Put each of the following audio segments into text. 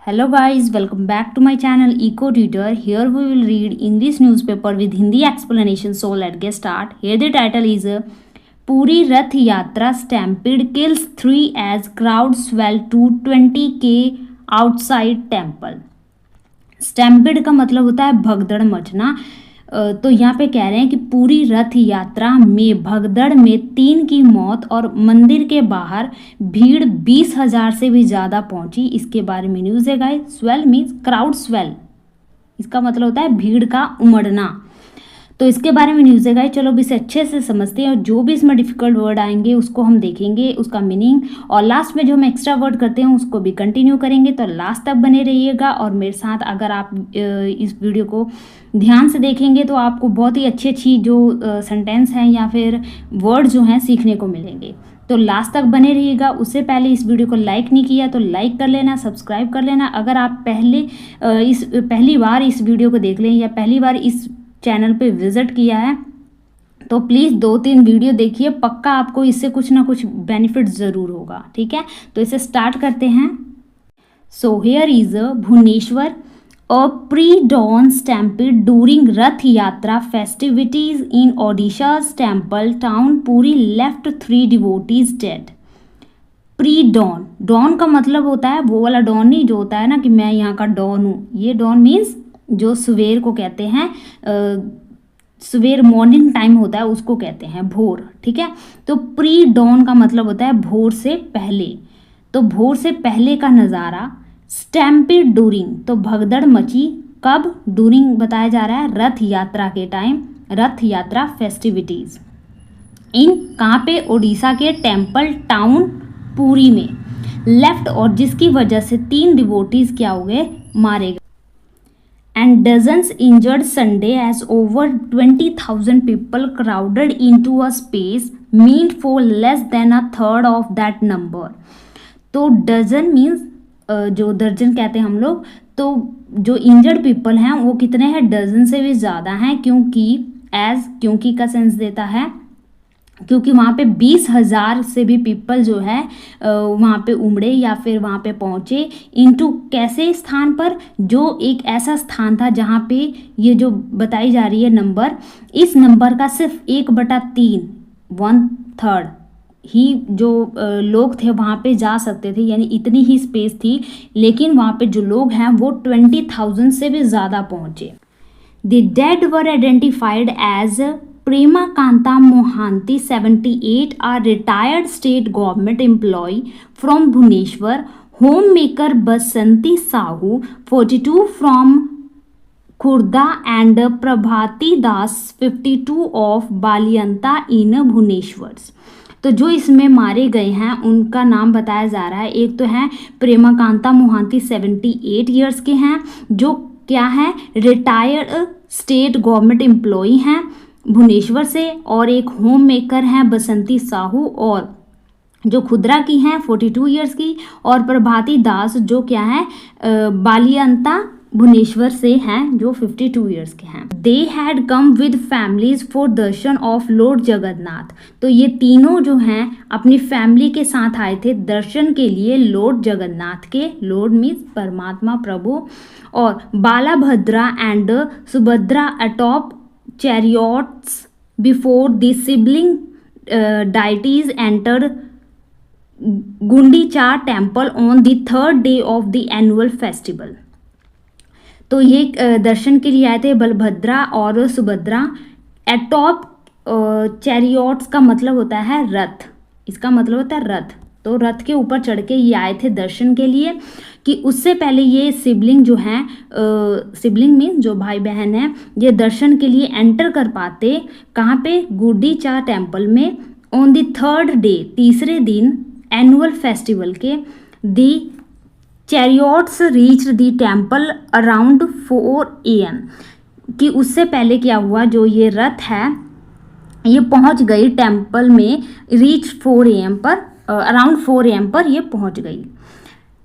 Hello guys, welcome back to my channel Eco Tutor. Here we will read English newspaper with Hindi explanation. So let's get start. Here the title is Puri Rath Yatra Stampede kills 3 as crowd swell to 20k outside temple. स्टैम्पिड का मतलब होता है भगदड़ मचना। तो यहाँ पे कह रहे हैं कि पूरी रथ यात्रा में भगदड़ में 3 की मौत और मंदिर के बाहर भीड़ 20,000 से भी ज़्यादा पहुंची। इसके बारे में न्यूज़ है guys. Swell means crowd swell, इसका मतलब होता है भीड़ का उमड़ना। तो इसके बारे में न्यूज़ है गाइस। चलो अब इसे अच्छे से समझते हैं और जो भी इसमें डिफिकल्ट वर्ड आएंगे उसको हम देखेंगे, उसका मीनिंग, और लास्ट में जो हम एक्स्ट्रा वर्ड करते हैं उसको भी कंटिन्यू करेंगे। तो लास्ट तक बने रहिएगा और मेरे साथ अगर आप इस वीडियो को ध्यान से देखेंगे तो आपको बहुत ही अच्छी अच्छी जो सेंटेंस हैं या फिर वर्ड जो हैं सीखने को मिलेंगे। तो लास्ट तक बने रहिएगा। उससे पहले इस वीडियो को लाइक नहीं किया तो लाइक कर लेना, सब्सक्राइब कर लेना। अगर आप पहली बार इस वीडियो को देख लें या पहली बार इस चैनल पे विजिट किया है तो प्लीज़ 2-3 वीडियो देखिए, पक्का आपको इससे कुछ ना कुछ बेनिफिट ज़रूर होगा। ठीक है, तो इसे स्टार्ट करते हैं। So here is Bhubaneswar, a pre dawn stampede during Rath Yatra festivities in Odisha's temple town Puri left 3 devotees dead. Pre dawn, dawn का मतलब होता है वो वाला डॉन नहीं जो होता है ना कि मैं यहाँ का डॉन हूँ। ये डॉन मीन्स जो सवेर को कहते हैं, सवेर मॉर्निंग टाइम होता है उसको कहते हैं भोर। ठीक है, तो प्री डॉन का मतलब होता है भोर से पहले। तो भोर से पहले का नज़ारा। स्टैम्पेड ड्यूरिंग, तो भगदड़ मची कब, ड्यूरिंग बताया जा रहा है रथ यात्रा के टाइम, रथ यात्रा फेस्टिविटीज इन कहाँ पे, उड़ीसा के टेम्पल टाउन पुरी में। लेफ्ट, और जिसकी वजह से 3 डिवोटीज क्या हो गए, मारे गए। And dozens injured Sunday as over 20,000 people crowded into a space meant for less than a third of that number. तो डजन मीन्स जो दर्जन कहते हैं हम लोग, तो जो इंजर्ड पीपल हैं वो कितने हैं, डजन से भी ज़्यादा हैं। क्योंकि का सेंस देता है क्योंकि वहाँ पे 20,000 से भी पीपल जो है वहाँ पे उमड़े या फिर वहाँ पे पहुँचे। इनटू कैसे स्थान पर, जो एक ऐसा स्थान था जहाँ पे ये जो बताई जा रही है नंबर, इस नंबर का सिर्फ 1/3 1/3 ही जो लोग थे वहाँ पे जा सकते थे, यानी इतनी ही स्पेस थी। लेकिन वहाँ पे जो लोग हैं वो 20,000 से भी ज़्यादा पहुँचे। The dead were identified as Prema Kanta Mohanty 78, a retired state government employee from Bhubaneswar, homemaker Basanti Sahu 42 from Khurda, and Prabhati Das 52 of Balyanta in Bhubaneswar. तो जो इसमें मारे गए हैं उनका नाम बताया जा रहा है। एक तो है प्रेमा कांता मोहांती 78 ईयर्स के हैं, जो क्या है, रिटायर्ड स्टेट गवर्नमेंट एम्प्लॉई हैं भुवनेश्वर से, और एक होम मेकर हैं बसंती साहू, और जो खुदरा की हैं 42 ईयर्स की, और प्रभाती दास जो क्या है बालियंता भुवनेश्वर से हैं जो 52 ईयर्स के हैं। They had come with families for Darshan of Lord Jagannath. तो ये तीनों जो हैं अपनी फैमिली के साथ आए थे दर्शन के लिए लॉर्ड जगन्नाथ के। लॉर्ड मीन्स परमात्मा, प्रभु। और Balabhadra and Subhadra atop chariots before the sibling deities entered Gundicha temple on the 3rd day of the annual festival. तो ये दर्शन के लिए आए थे बलभद्रा और सुभद्रा। एटॉप चैरियोट्स का मतलब होता है रथ, इसका मतलब होता है रथ। तो रथ के ऊपर चढ़ के ये आए थे दर्शन के लिए, कि उससे पहले ये सिबलिंग जो हैं, सिबलिंग मीन जो भाई बहन हैं, ये दर्शन के लिए एंटर कर पाते कहाँ पे, गुंडीचा टेम्पल में। ऑन द 3rd डे, तीसरे दिन एनुअल फेस्टिवल के, the chariots reach the temple around 4 AM। कि उससे पहले क्या हुआ, जो ये रथ है ये पहुंच गई टेम्पल में, रीच 4 AM पर, अराउंड 4 AM पर ये पहुंच गई।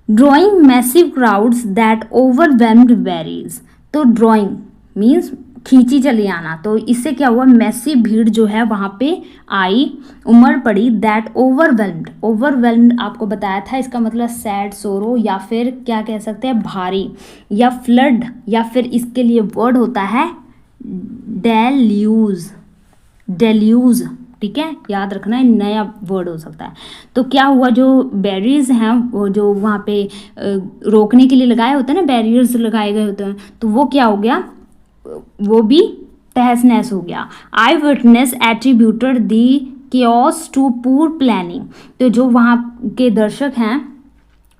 Drawing massive crowds that overwhelmed varies. तो ड्रॉइंग मीन्स खींची चली आना। तो इससे क्या हुआ, मैसिव भीड़ जो है वहाँ पे आई, उमड़ पड़ी। दैट ओवरवेल्म्ड आपको बताया था, इसका मतलब सैड, सोरो, या फिर क्या कह सकते हैं भारी, या फ्लड, या फिर इसके लिए वर्ड होता है डेल्यूज। ठीक है, याद रखना है, नया वर्ड हो सकता है। तो क्या हुआ, जो बैरियर्स हैं वो जो वहाँ पे रोकने के लिए लगाए होते हैं ना, बैरियर्स लगाए गए होते हैं, तो वो क्या हो गया, वो भी तहस नहस हो गया। I witness attributed the chaos to poor planning. तो जो वहाँ के दर्शक हैं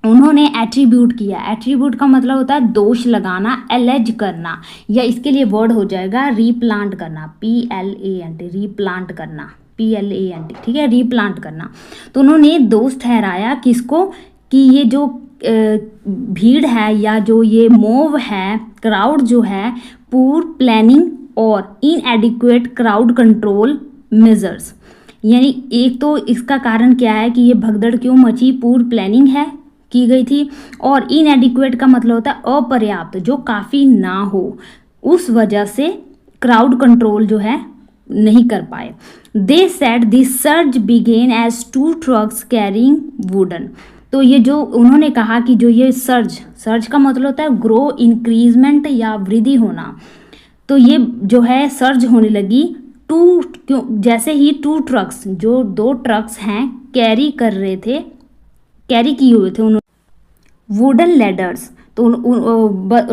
उन्होंने एट्रीब्यूट किया। एट्रीब्यूट का मतलब होता है दोष लगाना, एलेज करना, या इसके लिए वर्ड हो जाएगा रीप्लांट करना, PLANT, रीप्लांट करना, PLANT, ठीक है, रीप्लांट करना। तो उन्होंने दोष ठहराया किसको, कि ये जो भीड़ है या जो ये मोव है, क्राउड जो है, पुअर प्लानिंग और इनएडिक्वेट क्राउड कंट्रोल मेजर्स। यानी एक तो इसका कारण क्या है कि ये भगदड़ क्यों मची, पुअर प्लानिंग है की गई थी, और इनएडिक्वेट का मतलब होता है अपर्याप्त, जो काफ़ी ना हो, उस वजह से क्राउड कंट्रोल जो है नहीं कर पाए। They said this surge began as 2 trucks carrying wooden. तो ये जो उन्होंने कहा कि जो ये सर्ज का मतलब होता है ग्रो, इंक्रीजमेंट या वृद्धि होना। तो ये जो है सर्ज होने लगी जैसे ही 2 ट्रक्स, जो 2 ट्रक्स हैं, कैरी किए हुए थे उन्होंने वुडन लेडर्स। तो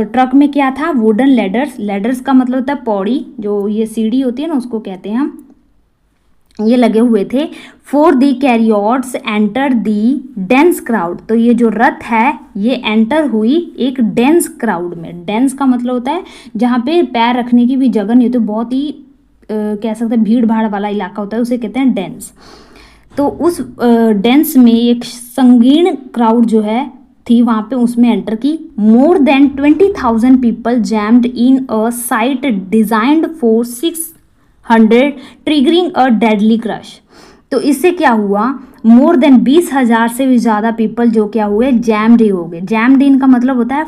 ट्रक में क्या था, वुडन लेडर्स का मतलब होता है पौड़ी, जो ये सीढ़ी होती है ना, उसको कहते हैं हम, ये लगे हुए थे। For the carriers enter the dense crowd. तो ये जो रथ है ये एंटर हुई एक डेंस क्राउड में। डेंस का मतलब होता है जहाँ पे पैर रखने की भी जगह नहीं होती, बहुत ही कह सकते हैं भीड़ भाड़ वाला इलाका होता है, उसे कहते हैं डेंस। तो उस डेंस में एक संगीन क्राउड जो है थी वहाँ पे, उसमें एंटर की। More than 20,000 people jammed in a site designed for 600 triggering a deadly crush. तो इससे क्या हुआ, मोर देन 20,000 से भी ज़्यादा पीपल जो क्या हुए, जैम्ड हो गए। जैम्ड इन का मतलब होता है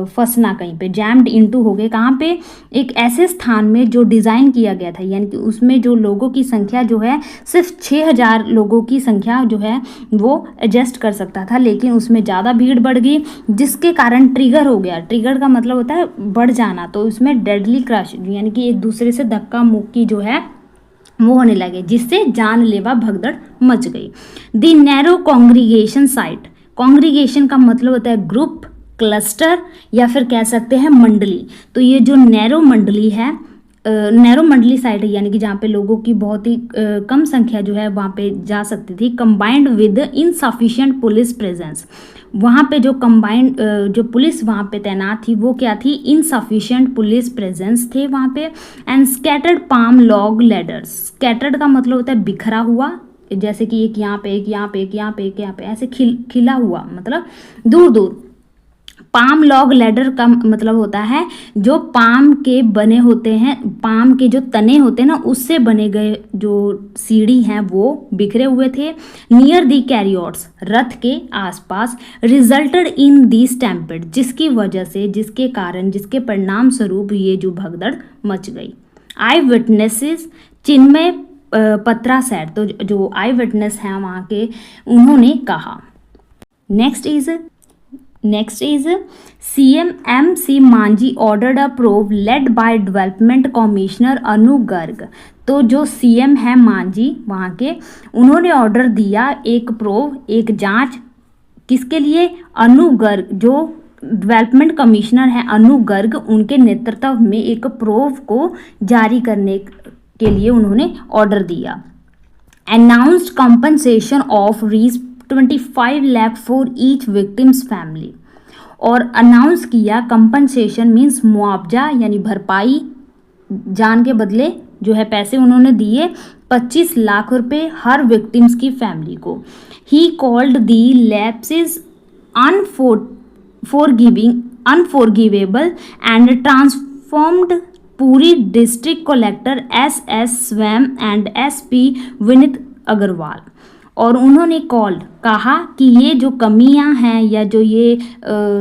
फंसना कहीं पे, जैम्ड इनटू हो गए। कहाँ पे, एक ऐसे स्थान में जो डिज़ाइन किया गया था, यानी कि उसमें जो लोगों की संख्या जो है सिर्फ 6,000 लोगों की संख्या जो है वो एडजस्ट कर सकता था, लेकिन उसमें ज़्यादा भीड़ बढ़ गई, जिसके कारण ट्रिगर हो गया। ट्रिगर का मतलब होता है बढ़ जाना। तो उसमें डेडली क्रश, यानी कि एक दूसरे से धक्का मुक्की जो है वो होने लगे, जिससे जानलेवा भगदड़ मच गई। The narrow congregation site. Congregation का मतलब होता है ग्रुप, क्लस्टर, या फिर कह सकते हैं मंडली। तो ये जो नैरो मंडली है, नैरो मंडली साइट है, यानी कि जहाँ पे लोगों की बहुत ही कम संख्या जो है वहाँ पे जा सकती थी। Combined with insufficient police presence. वहाँ पे जो कंबाइंड जो पुलिस वहाँ पे तैनात थी वो क्या थी, इनसफिशिएंट पुलिस प्रेजेंस थे वहाँ पे। And scattered palm log ladders. Scattered का मतलब होता है बिखरा हुआ, जैसे कि एक यहाँ पे, एक यहाँ पे, एक यहाँ पे, एक यहाँ पे, ऐसे खिला हुआ, मतलब दूर दूर। पाम लॉग लेडर का मतलब होता है जो पाम के बने होते हैं, पाम के जो तने होते हैं ना, उससे बने गए जो सीढ़ी हैं वो बिखरे हुए थे। नियर दी कैरियर्स, रथ के आसपास। रिजल्टेड इन दी स्टैम्पेड, जिसकी वजह से, जिसके कारण, जिसके परिणाम स्वरूप ये जो भगदड़ मच गई। आई विटनेसेस चिन्मय पत्रा सैड। तो जो आई विटनेस हैं वहाँ के, उन्होंने कहा। Next is CM MC Manjhi ordered a probe led by development commissioner Anu Garg. तो जो CM है मांझी वहाँ के, उन्होंने ऑर्डर दिया एक प्रोब, एक जांच, किसके लिए, अनु गर्ग, जो डेवलपमेंट कमिश्नर हैं अनु गर्ग, उनके नेतृत्व में एक प्रोब को जारी करने के लिए उन्होंने ऑर्डर दिया। Announced compensation of reach 25 lakh for each victims family. और अनाउंस किया, कंपनसेशन मीन्स मुआवजा यानी भरपाई, जान के बदले जो है पैसे उन्होंने दिए 25 लाख रुपए हर विक्टिम्स की फैमिली को। He called the lapses unforgivable and transformed Puri district collector SS Swain and SP Vineet Agarwal. और उन्होंने कहा कि ये जो कमियां हैं या जो ये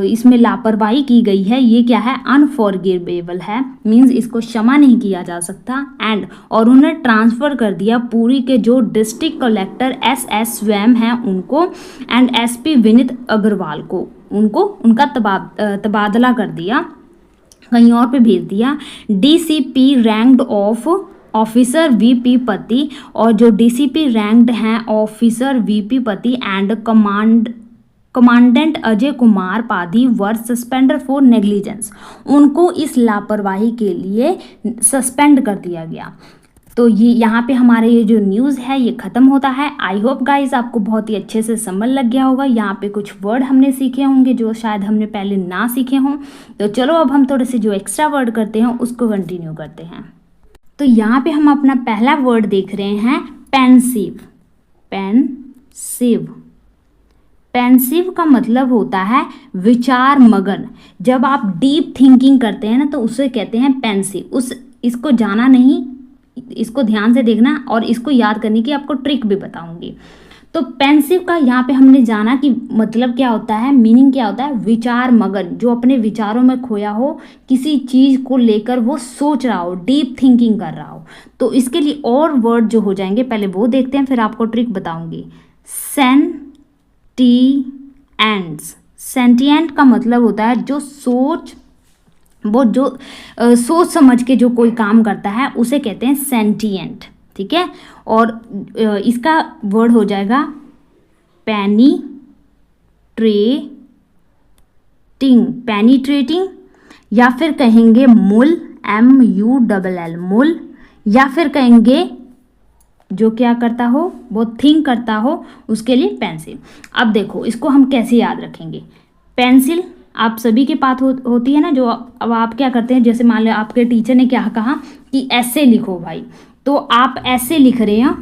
इसमें लापरवाही की गई है ये क्या है, अनफॉरगिवेबल है, मींस इसको क्षमा नहीं किया जा सकता। एंड और उन्हें ट्रांसफ़र कर दिया पुरी के जो डिस्ट्रिक्ट कलेक्टर एस स्वयं हैं उनको एंड SP विनीत अग्रवाल को, उनको उनका तबादला कर दिया, कहीं और पे भेज दिया। DCP ranked of officer VP पति, और जो DCP रैंक्ड हैं ऑफिसर VP पति and commandant Ajay Kumar Padhi were suspended for negligence, उनको इस लापरवाही के लिए सस्पेंड कर दिया गया। तो ये यहाँ पे हमारे ये जो न्यूज़ है ये ख़त्म होता है। आई होप गाइज आपको बहुत ही अच्छे से समझ लग गया होगा। यहाँ पे कुछ वर्ड हमने सीखे होंगे जो शायद हमने पहले ना सीखे हों। तो चलो अब हम थोड़े से जो एक्स्ट्रा वर्ड करते हैं उसको कंटिन्यू करते हैं। तो यहाँ पे हम अपना पहला वर्ड देख रहे हैं पेंसिव। पेंसिव, पेंसिव का मतलब होता है विचार मगन। जब आप डीप थिंकिंग करते हैं ना तो उसे कहते हैं पेंसिव। इसको जाना नहीं, इसको ध्यान से देखना और इसको याद करने की आपको ट्रिक भी बताऊंगी। तो पेंसिव का यहाँ पे हमने जाना कि मतलब क्या होता है, मीनिंग क्या होता है, विचार मगन, जो अपने विचारों में खोया हो, किसी चीज़ को लेकर वो सोच रहा हो, डीप थिंकिंग कर रहा हो। तो इसके लिए और वर्ड जो हो जाएंगे पहले वो देखते हैं, फिर आपको ट्रिक बताऊंगी। सेंटिएंट का मतलब होता है जो सोच समझ के जो कोई काम करता है उसे कहते हैं सेंटिएंट, ठीक है। और इसका वर्ड हो जाएगा पेनिट्रेटिंग, या फिर कहेंगे मुल, MULL मुल, या फिर कहेंगे जो क्या करता हो, वो थिंक करता हो, उसके लिए पेंसिल। अब देखो इसको हम कैसे याद रखेंगे। पेंसिल आप सभी के पास होती है ना, जो अब आप क्या करते हैं, जैसे मान लो आपके टीचर ने क्या कहा कि ऐसे लिखो भाई, तो आप ऐसे लिख रहे हैं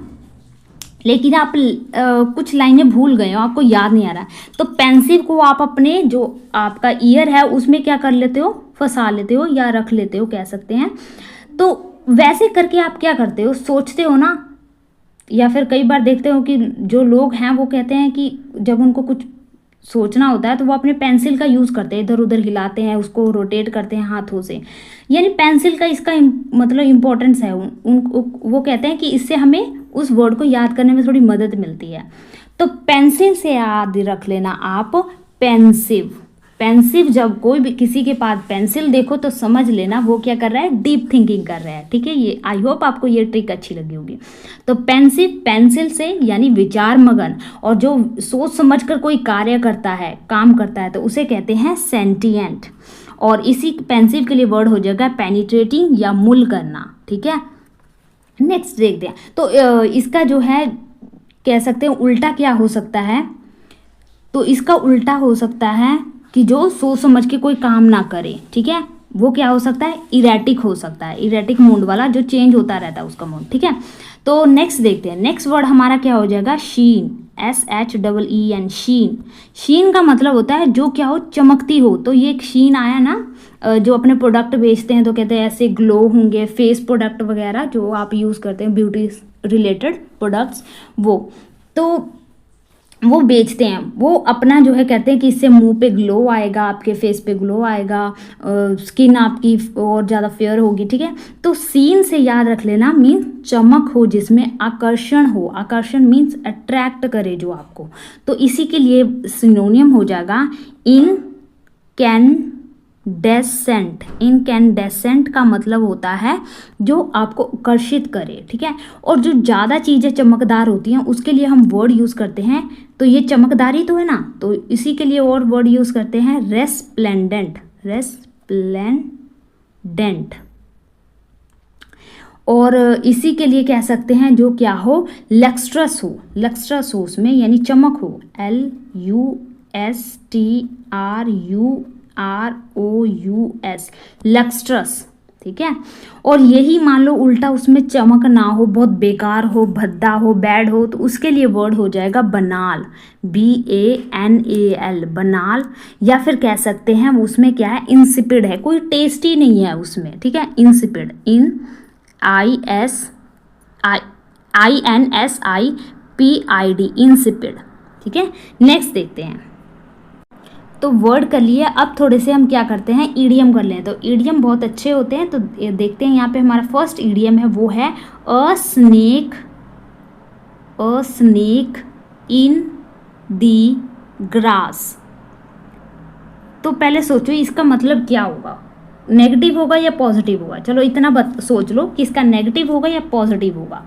लेकिन आप कुछ लाइनें भूल गए हो, आपको याद नहीं आ रहा, तो पेंसिल को आप अपने जो आपका ईयर है उसमें क्या कर लेते हो, फंसा लेते हो या रख लेते हो कह सकते हैं। तो वैसे करके आप क्या करते हो, सोचते हो ना, या फिर कई बार देखते हो कि जो लोग हैं वो कहते हैं कि जब उनको कुछ सोचना होता है तो वो अपने पेंसिल का यूज़ करते हैं, इधर उधर हिलाते हैं, उसको रोटेट करते हैं हाथों से। यानी पेंसिल का इसका मतलब इम्पोर्टेंस है, वो कहते हैं कि इससे हमें उस वर्ड को याद करने में थोड़ी मदद मिलती है। तो पेंसिल से याद रख लेना आप पेंसिव। पेंसिव, जब कोई भी किसी के पास पेंसिल देखो तो समझ लेना वो क्या कर रहा है, डीप थिंकिंग कर रहा है, ठीक है। ये आई होप आपको ये ट्रिक अच्छी लगी होगी। तो पेंसिव, पेंसिल से यानी विचार मगन, और जो सोच समझकर कोई कार्य करता है, काम करता है, तो उसे कहते हैं सेंटिएंट। और इसी पेंसिव के लिए वर्ड हो जाएगा पेनिट्रेटिंग या मुल करना, ठीक है। नेक्स्ट देखते हैं। तो इसका जो है कह सकते हैं उल्टा क्या हो सकता है, तो इसका उल्टा हो सकता है कि जो सोच समझ के कोई काम ना करे, ठीक है, वो क्या हो सकता है, इरेटिक हो सकता है। इरेटिक मूड वाला जो चेंज होता रहता है उसका मूड, ठीक है। तो नेक्स्ट देखते हैं। नेक्स्ट वर्ड हमारा क्या हो जाएगा, शीन, SHEEN, शीन। शीन का मतलब होता है जो क्या हो, चमकती हो। तो ये एक शीन आया ना, जो अपने प्रोडक्ट बेचते हैं तो कहते हैं ऐसे ग्लो होंगे, फेस प्रोडक्ट वगैरह जो आप यूज़ करते हैं, ब्यूटी रिलेटेड प्रोडक्ट्स, वो बेचते हैं। वो अपना जो है कहते हैं कि इससे मुंह पे ग्लो आएगा, आपके फेस पे ग्लो आएगा, स्किन आपकी और ज़्यादा फेयर होगी, ठीक है। तो सीन से याद रख लेना, मीन्स चमक हो, जिसमें आकर्षण हो। आकर्षण मीन्स अट्रैक्ट करे जो आपको। तो इसी के लिए सिनोनियम हो जाएगा इनकैंडेसेंट का मतलब होता है जो आपको आकर्षित करे, ठीक है। और जो ज़्यादा चीज़ें चमकदार होती हैं उसके लिए हम वर्ड यूज़ करते हैं, तो ये चमकदारी तो है ना, तो इसी के लिए और वर्ड यूज़ करते हैं रेस्प्लेंडेंट। और इसी के लिए कह सकते हैं जो क्या हो, लक्स्ट्रस हो। लक्स्ट्रस हो उसमें यानी चमक हो, LUSTRUS, लक्स्ट्रस, ठीक है। और यही मान लो उल्टा उसमें चमक ना हो, बहुत बेकार हो, भद्दा हो, बैड हो, तो उसके लिए वर्ड हो जाएगा बनाल, BANAL, बनाल। या फिर कह सकते हैं उसमें क्या है, इंसिपिड है, कोई टेस्ट ही नहीं है उसमें, ठीक है। Insipid, INSIPID, PID, insipid. ठीक है, नेक्स्ट देखते हैं। तो वर्ड कर लिए, अब थोड़े से हम क्या करते हैं, ईडियम कर लें। तो ईडियम बहुत अच्छे होते हैं, तो देखते हैं यहाँ पे हमारा फर्स्ट ईडियम है, वो है अ स्नेक इन दी ग्रास। तो पहले सोचो इसका मतलब क्या होगा, नेगेटिव होगा या पॉजिटिव होगा। चलो इतना सोच लो कि इसका नेगेटिव होगा या पॉजिटिव होगा।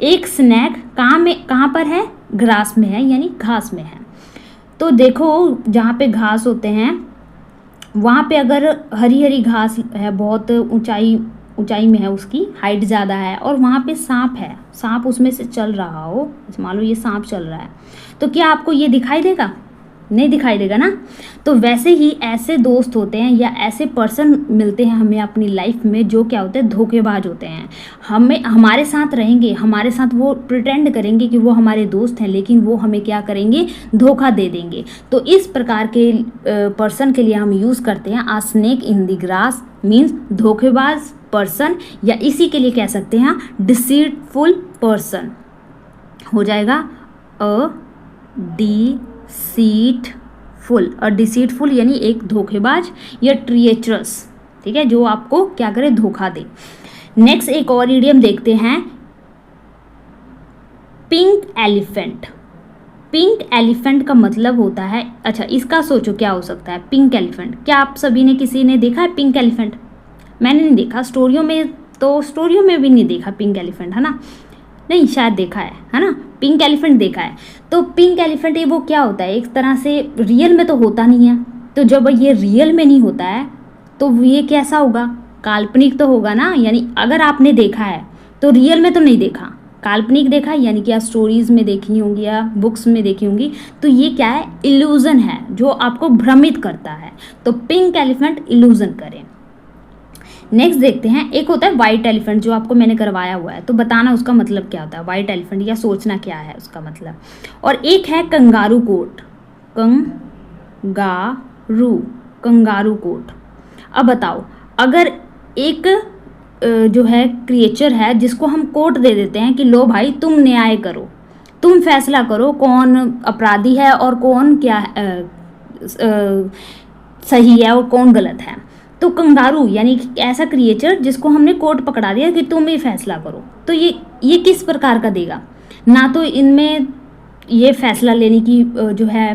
एक स्नैक कहाँ पर है, ग्रास में है, यानी घास में है। तो देखो जहाँ पे घास होते हैं वहाँ पे अगर हरी हरी घास है, बहुत ऊंचाई में है, उसकी हाइट ज़्यादा है, और वहाँ पे सांप है, सांप उसमें से चल रहा हो, मान लो ये सांप चल रहा है, तो क्या आपको ये दिखाई देगा? नहीं दिखाई देगा ना। तो वैसे ही ऐसे दोस्त होते हैं या ऐसे पर्सन मिलते हैं हमें अपनी लाइफ में, जो क्या होते हैं, धोखेबाज होते हैं। हमारे साथ रहेंगे, हमारे साथ वो प्रिटेंड करेंगे कि वो हमारे दोस्त हैं, लेकिन वो हमें क्या करेंगे, धोखा दे देंगे। तो इस प्रकार के पर्सन के लिए हम यूज़ करते हैं a snake in the grass, means धोखेबाज पर्सन, या इसी के लिए कह सकते हैं डिसीटफुल पर्सन। हो जाएगा अ डिसीटफुल, और डिसीटफुल यानी एक धोखेबाज या ट्रिएचरस। ठीक है, जो आपको क्या करे, धोखा दे। नेक्स्ट एक और इडियम देखते हैं, पिंक एलिफेंट। पिंक एलिफेंट का मतलब होता है, अच्छा इसका सोचो क्या हो सकता है पिंक एलिफेंट। क्या आप सभी ने, किसी ने देखा है पिंक एलिफेंट? मैंने नहीं देखा, स्टोरियों में भी नहीं देखा पिंक एलिफेंट, है ना, नहीं शायद देखा है ना, पिंक एलिफेंट देखा है। तो पिंक एलिफेंट ये वो क्या होता है, एक तरह से रियल में तो होता नहीं है। तो जब ये रियल में नहीं होता है तो ये कैसा होगा, काल्पनिक तो होगा ना। यानी अगर आपने देखा है तो रियल में तो नहीं देखा, काल्पनिक देखा, यानी कि आप स्टोरीज में देखी होंगी या बुक्स में देखी होंगी। तो ये क्या है, इल्यूजन है, जो आपको भ्रमित करता है। तो पिंक एलिफेंट इल्यूजन करें। नेक्स्ट देखते हैं, एक होता है वाइट एलिफेंट, जो आपको मैंने करवाया हुआ है, तो बताना उसका मतलब क्या होता है वाइट एलिफेंट, या सोचना क्या है उसका मतलब। और एक है कंगारू कोट, कंगारू कोट। अब बताओ, अगर एक जो है क्रिएचर है जिसको हम कोट दे देते हैं कि लो भाई तुम न्याय करो, तुम फैसला करो कौन अपराधी है और कौन क्या सही है और कौन गलत है। तो कंगारू यानी कि ऐसा क्रिएचर जिसको हमने कोर्ट पकड़ा दिया कि तुम ही फैसला करो, तो ये किस प्रकार का देगा, ना तो इनमें ये फैसला लेने की जो है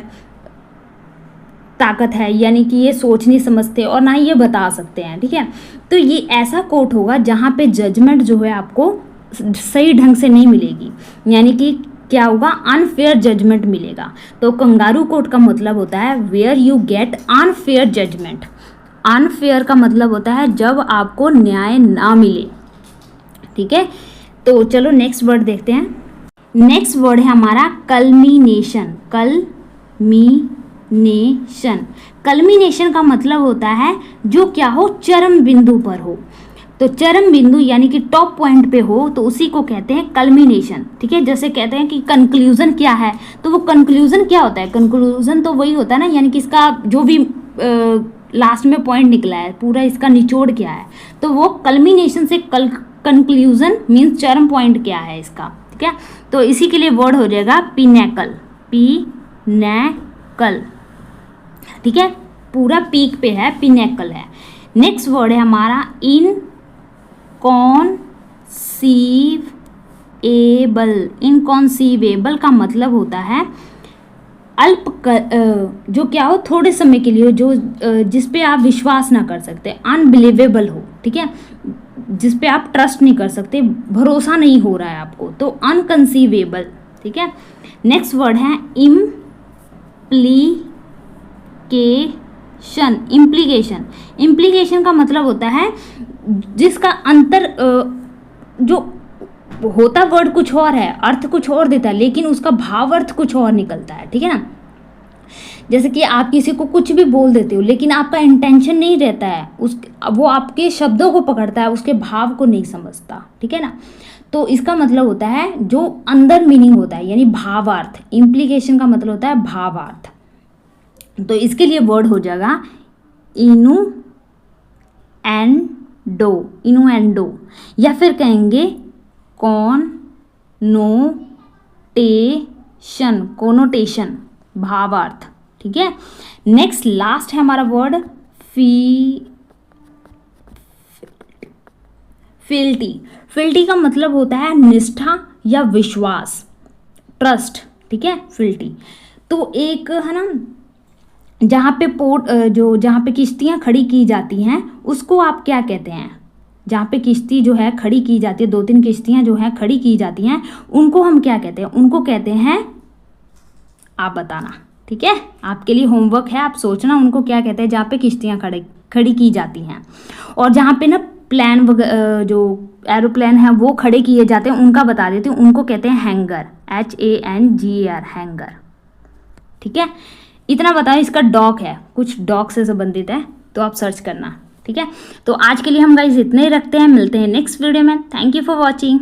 ताकत है, यानी कि ये सोच नहीं समझते, और ना ही ये बता सकते हैं। ठीक है, तो ये ऐसा कोर्ट होगा जहाँ पे जजमेंट जो है आपको सही ढंग से नहीं मिलेगी, यानी कि क्या होगा, अनफेयर जजमेंट मिलेगा। तो कंगारू कोर्ट का मतलब होता है where you get unfair judgement. Unfair का मतलब होता है जब आपको न्याय ना मिले। ठीक है, तो चलो नेक्स्ट वर्ड देखते हैं। नेक्स्ट वर्ड है हमारा कल्मिनेशन। कल्मिनेशन का मतलब होता है जो क्या हो, चरम बिंदु पर हो। तो चरम बिंदु यानी कि टॉप पॉइंट पे हो, तो उसी को कहते हैं कल्मिनेशन। ठीक है, जैसे कहते हैं कि कंक्लूजन क्या है, तो वो कंक्लूजन क्या होता है, कंक्लूजन तो वही होता है ना, यानी कि इसका जो भी लास्ट में पॉइंट निकला है, पूरा इसका निचोड़ क्या है, तो वो कल्मिनेशन से कंक्लूजन मीन्स चरम पॉइंट क्या है इसका। ठीक है, तो इसी के लिए वर्ड हो जाएगा पिनेकल। ठीक है, पूरा पीक पे है, पिनेकल है। नेक्स्ट वर्ड है हमारा इनकॉन्सीवेबल का मतलब होता है जो क्या हो, थोड़े समय के लिए, जो जिस पे आप विश्वास ना कर सकते, अनबिलीवेबल हो। ठीक है, जिस पे आप ट्रस्ट नहीं कर सकते, भरोसा नहीं हो रहा है आपको, तो अनकंसीवेबल। ठीक है, नेक्स्ट वर्ड है इम्प्लीकेशन का मतलब होता है जिसका अंतर जो होता वर्ड कुछ और है, अर्थ कुछ और देता है, लेकिन उसका भाव अर्थ कुछ और निकलता है। ठीक है ना, जैसे कि आप किसी को कुछ भी बोल देते हो, लेकिन आपका इंटेंशन नहीं रहता है, वो आपके शब्दों को पकड़ता है, उसके भाव को नहीं समझता। ठीक है ना, तो इसका मतलब होता है जो अंदर मीनिंग होता है, यानी भावार्थ। इम्प्लीकेशन का मतलब होता है भावार्थ। तो इसके लिए वर्ड हो जाएगा इनुएंडो, या फिर कहेंगे कोनोटेशन, भावार्थ। ठीक है, नेक्स्ट लास्ट है हमारा वर्ड फिल्टी। फिल्टी का मतलब होता है निष्ठा या विश्वास, ट्रस्ट। ठीक है, फिल्टी तो एक है ना, जहाँ पे जहाँ पे किश्तियाँ खड़ी की जाती हैं उसको आप क्या कहते हैं? जहाँ पे किश्ती जो है खड़ी की जाती है, 2-3 किश्तियाँ जो हैं खड़ी की जाती हैं, उनको हम क्या कहते हैं? उनको कहते हैं, आप बताना। ठीक है, आपके लिए होमवर्क है, आप सोचना उनको क्या कहते हैं जहाँ पे किश्तियाँ खड़ी की जाती हैं। और जहाँ पे ना प्लेन जो एरोप्लेन है वो खड़े किए जाते हैं, उनका बता देती हूँ, उनको कहते हैं हैंगर, HANGER, हैंगर। ठीक है, इतना बताओ। इसका डॉक है, कुछ डॉक से संबंधित है, तो आप सर्च करना। ठीक है, तो आज के लिए हम गाइस इतने ही रखते हैं, मिलते हैं नेक्स्ट वीडियो में। Thank you for watching.